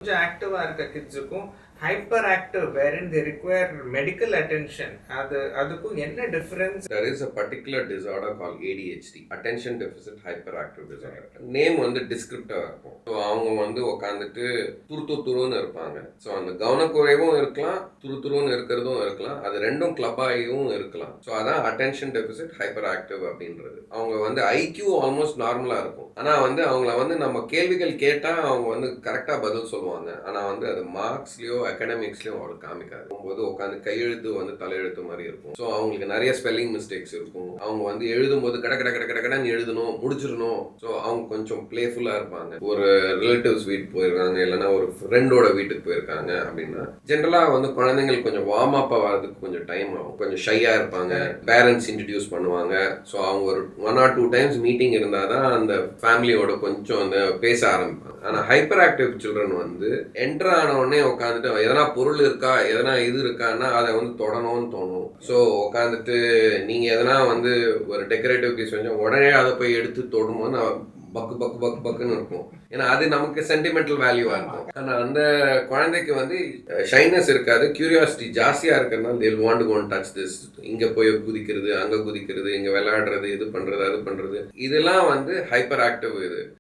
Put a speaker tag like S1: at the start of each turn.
S1: கொஞ்சம் ஆக்டிவா இருக்க கிட்ஸுக்கும் hyper active wherein they require medical attention அதுக்கும் என்ன difference?
S2: There is a particular disorder called ADHD, attention deficit hyperactive disorder. Name வந்து டிஸ்கிரிப்டிவா இருக்கும். ஸோ அவங்க வந்து உட்காந்துட்டு துருன்னு இருப்பாங்க. ஸோ அந்த கவனக்குறைவும் இருக்கலாம், துருன்னு இருக்கிறதும் இருக்கலாம், அது ரெண்டும் கிளப்பாயும் இருக்கலாம். ஸோ அதான் அட்டென்ஷன் டெபிசிட் ஹைப்பர் ஆக்டிவ் அப்படின்றது. அவங்க வந்து ஐக்யூ ஆல்மோஸ்ட் நார்மலா இருக்கும். ஆனா வந்து அவங்கள வந்து நம்ம கேள்விகள் கேட்டா அவங்க வந்து கரெக்டா பதில் சொல்லுவாங்க. ஆனா வந்து அது மார்க்ஸ்லயோ அகாடமிக்ஸ்லயோ அவங்களுக்கு காமிக்காது. போது உட்காந்து கையெழுத்து வந்து தலையெழுத்து மாதிரி இருக்கும். ஸோ அவங்களுக்கு நிறைய ஸ்பெல்லிங் மிஸ்டேக்ஸ் இருக்கும். அவங்க வந்து எழுதும்போது கடன்னு எழுதணும், முடிச்சிடணும். ஸோ அவங்க கொஞ்சம் பிளேஃபுல்லா இருப்பாங்க. ஒரு ரிலேட்டிவ்ஸ் வீட்டுக்கு போயிருக்காங்க, இல்லைன்னா ஒரு ஃப்ரெண்டோட வீட்டுக்கு போயிருக்காங்க அப்படின்னா ஜென்ரலா வந்து குழந்தைங்களுக்கு கொஞ்சம் வார்ம் அப் ஆகிறதுக்கு கொஞ்சம் டைம் ஆகும். கொஞ்சம் ஷையா இருப்பாங்க. பேரண்ட்ஸ் இன்ட்ரடியூஸ் பண்ணுவாங்க. ஸோ அவங்க ஒரு 1 or 2 times மீட்டிங் இருந்தாதான் அந்த ஃபேமிலியோட கொஞ்சம் அந்த பேச ஆரம்பிப்பாங்க. ஆனா ஹைப்பர் ஆக்டிவ் சில்ட்ரன் வந்து என்டர் ஆன உடனே உட்காந்துட்டு எதனா பொருள் இருக்கா, எதனா இது இருக்கான்னா அதை வந்து தொடணும்னு தோணும். ஸோ உட்காந்துட்டு நீங்க எதனா வந்து ஒரு டெக்கரேட்டிவ் பீஸ் வச்சா உடனே அதை போய் எடுத்து தொடும்போது நான் பக்குன்னு இருக்கும். ஏன்னா அது நமக்கு சென்டிமெண்டல் வேல்யூவா இருக்கும். ஆனா அந்த குழந்தைக்கு வந்து ஷைனஸ் இருக்காது, கியூரியாசிட்டி ஜாஸ்தியா இருக்கிறதுனால they will want to go and touch this. இங்க போய் குதிக்கிறது, அங்க குதிக்கிறது, இங்க விளையாடுறது, இது பண்றது, அது பண்றது, இதெல்லாம் வந்து ஹைப்பர் ஆக்டிவ் இது.